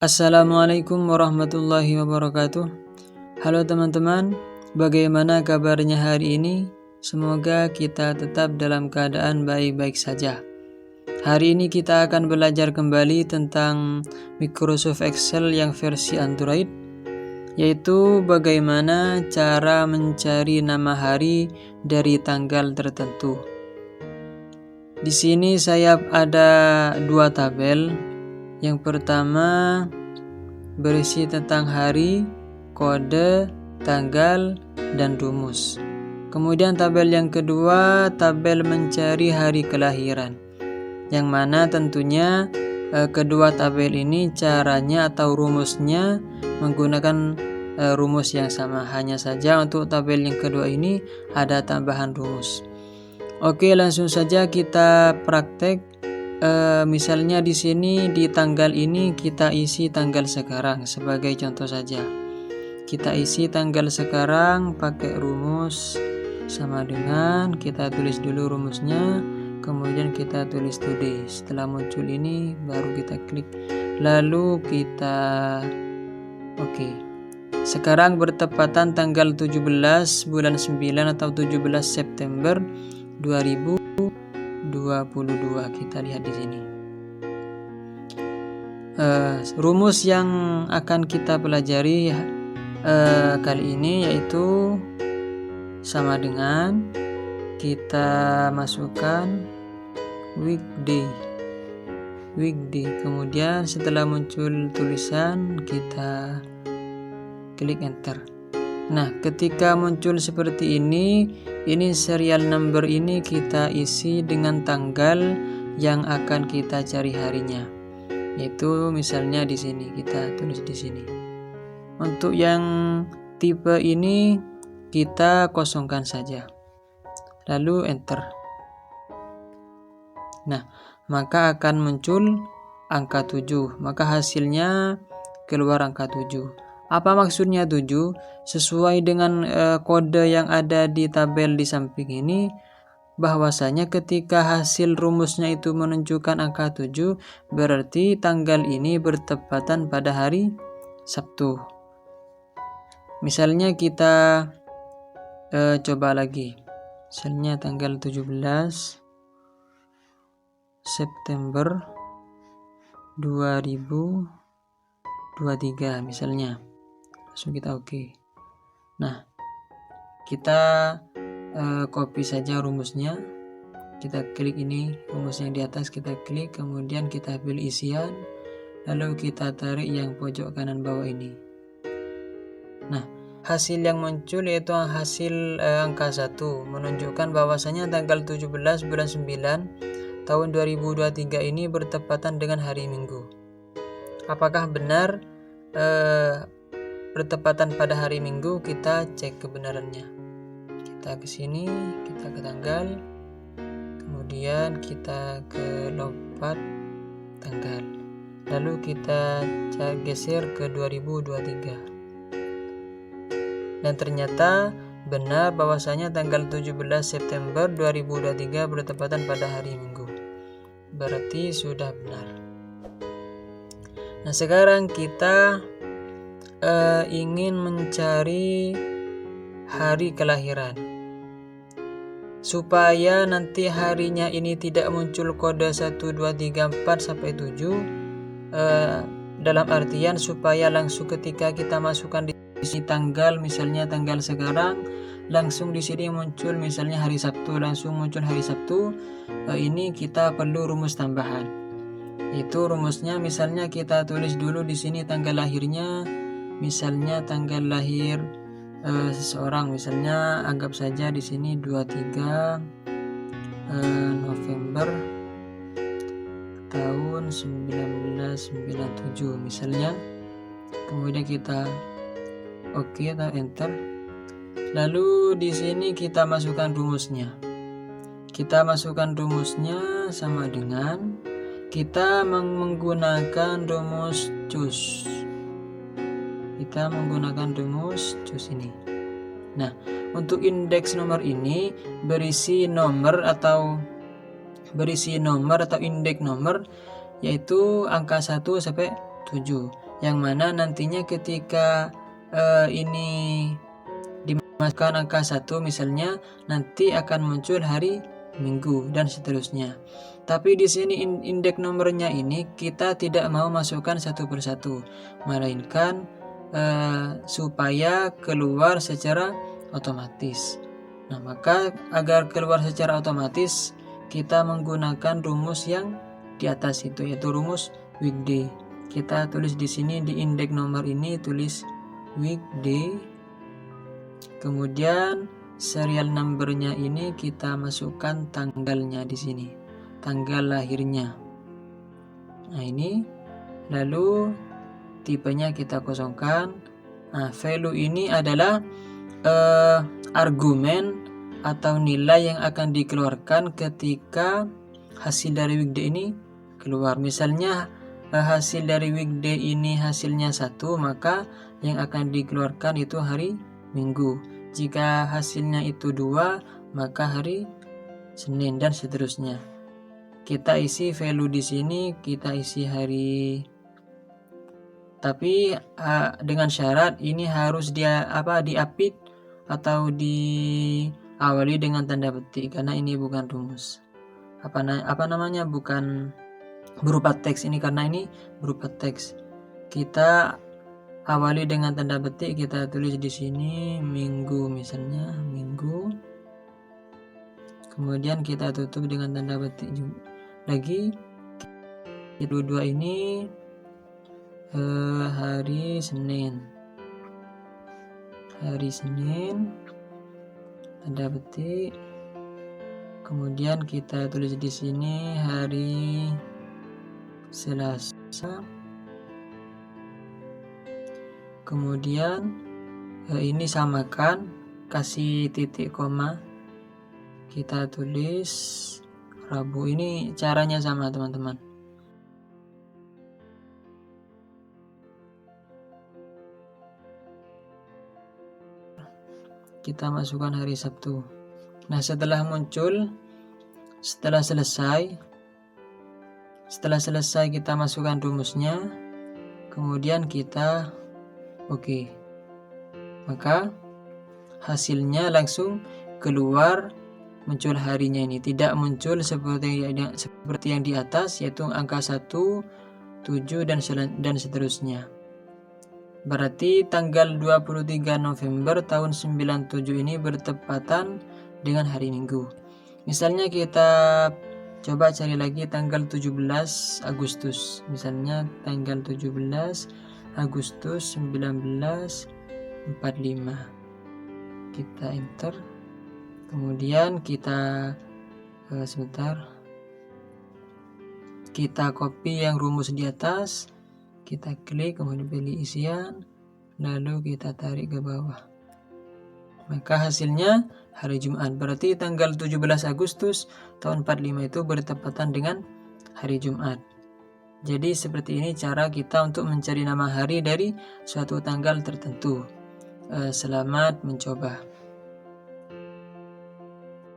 Assalamualaikum warahmatullahi wabarakatuh. Halo teman-teman, bagaimana kabarnya hari ini? Semoga kita tetap dalam keadaan baik-baik saja. Hari ini kita akan belajar kembali tentang Microsoft Excel yang versi Android, yaitu bagaimana cara mencari nama hari dari tanggal tertentu. Di sini saya ada dua tabel. Yang pertama berisi tentang hari, kode, tanggal, dan rumus. Kemudian tabel yang kedua, tabel mencari hari kelahiran. Yang mana tentunya kedua tabel ini caranya atau rumusnya menggunakan rumus yang sama. Hanya saja untuk tabel yang kedua ini ada tambahan rumus. Oke, langsung saja kita praktek. Misalnya di sini di tanggal ini kita isi tanggal sekarang sebagai contoh saja. Kita isi tanggal sekarang pakai rumus sama dengan kita tulis dulu rumusnya, kemudian kita tulis today. Setelah muncul ini baru kita klik. Lalu kita Sekarang bertepatan tanggal 17 bulan 9 atau 17 September 2022. Kita lihat di sini. Rumus yang akan kita pelajari kali ini yaitu sama dengan kita masukkan weekday. Kemudian setelah muncul tulisan kita klik enter. Nah, ketika muncul seperti ini serial number ini kita isi dengan tanggal yang akan kita cari harinya. Yaitu misalnya di sini kita tulis di sini. Untuk yang tipe ini kita kosongkan saja. Lalu enter. Nah, maka akan muncul angka 7. Maka hasilnya keluar angka 7. Apa maksudnya 7? Sesuai dengan kode yang ada di tabel di samping ini, bahwasanya ketika hasil rumusnya itu menunjukkan angka 7, berarti tanggal ini bertepatan pada hari Sabtu. Misalnya kita coba lagi. Misalnya tanggal 17 September 2023 misalnya. Langsung kita oke. Nah, kita copy saja rumusnya. Kita klik ini rumusnya di atas, kita klik, kemudian kita pilih isian, lalu kita tarik yang pojok kanan bawah ini. Nah, hasil yang muncul yaitu hasil angka 1 menunjukkan bahwasanya tanggal 17 bulan 9 tahun 2023 ini bertepatan dengan hari Minggu. Apakah benar bertepatan pada hari Minggu? Kita cek kebenarannya. Kita ke sini, kita ke tanggal, kemudian kita ke lompat tanggal, lalu kita geser ke 2023. Dan ternyata benar bahwasanya tanggal 17 September 2023 bertepatan pada hari Minggu. Berarti sudah benar. Nah, sekarang kita ingin mencari hari kelahiran. Supaya nanti harinya ini tidak muncul kode 1, 2, 3, 4 sampai 7, dalam artian supaya langsung ketika kita masukkan di sini tanggal, misalnya tanggal sekarang, langsung di sini muncul misalnya hari Sabtu, langsung muncul hari Sabtu. Ini kita perlu rumus tambahan. Itu rumusnya misalnya kita tulis dulu di sini tanggal lahirnya. Misalnya tanggal lahir seseorang, misalnya anggap saja di sini 23 November tahun 1997 misalnya. Kemudian kita oke atau enter. Lalu di sini kita masukkan rumusnya. Kita masukkan rumusnya sama dengan kita menggunakan rumus choose. Kita menggunakan rumus choose ini. Nah, untuk indeks nomor ini berisi nomor atau indeks nomor yaitu angka 1 sampai 7. yang mana nantinya ketika ini dimasukkan angka 1 misalnya, nanti akan muncul hari Minggu dan seterusnya. Tapi di sini indeks nomornya ini kita tidak mau masukkan satu persatu, melainkan supaya keluar secara otomatis. Nah, maka agar keluar secara otomatis kita menggunakan rumus yang di atas itu, yaitu rumus weekday. Kita tulis di sini di indeks nomor ini tulis weekday. Kemudian serial numbernya ini kita masukkan tanggalnya di sini, tanggal lahirnya. Nah, ini lalu tipenya kita kosongkan. Nah, value ini adalah argumen atau nilai yang akan dikeluarkan ketika hasil dari weekday ini keluar. Misalnya hasil dari weekday ini hasilnya 1, maka yang akan dikeluarkan itu hari Minggu. Jika hasilnya itu 2, maka hari Senin dan seterusnya. Kita isi value di sini, kita isi hari. Tapi dengan syarat ini harus diapit atau diawali dengan tanda petik, karena ini bukan rumus. Bukan berupa teks ini, karena ini berupa teks. Kita awali dengan tanda petik, kita tulis di sini Minggu misalnya, Minggu. Kemudian kita tutup dengan tanda petik juga. Lagi kedua ini hari Senin. Hari Senin, tanda petik. Kemudian kita tulis di sini hari Selasa. Kemudian ini samakan, kasih titik koma, kita tulis Rabu. Ini caranya sama teman-teman. Kita masukkan hari Sabtu. Nah, setelah selesai kita masukkan rumusnya, kemudian kita oke. Maka hasilnya langsung keluar, muncul harinya ini, tidak muncul seperti yang di atas, yaitu angka 1, 7 dan seterusnya. Berarti tanggal 23 November tahun 97 ini bertepatan dengan hari Minggu. Misalnya kita coba cari lagi tanggal 17 Agustus. Misalnya tanggal 17 Agustus 1945. Kita enter. Kemudian kita kita copy yang rumus di atas. Kita klik, kemudian pilih isian, lalu kita tarik ke bawah. Maka hasilnya hari Jumat. Berarti tanggal 17 Agustus tahun 45 itu bertepatan dengan hari Jumat. Jadi seperti ini cara kita untuk mencari nama hari dari suatu tanggal tertentu. Selamat mencoba.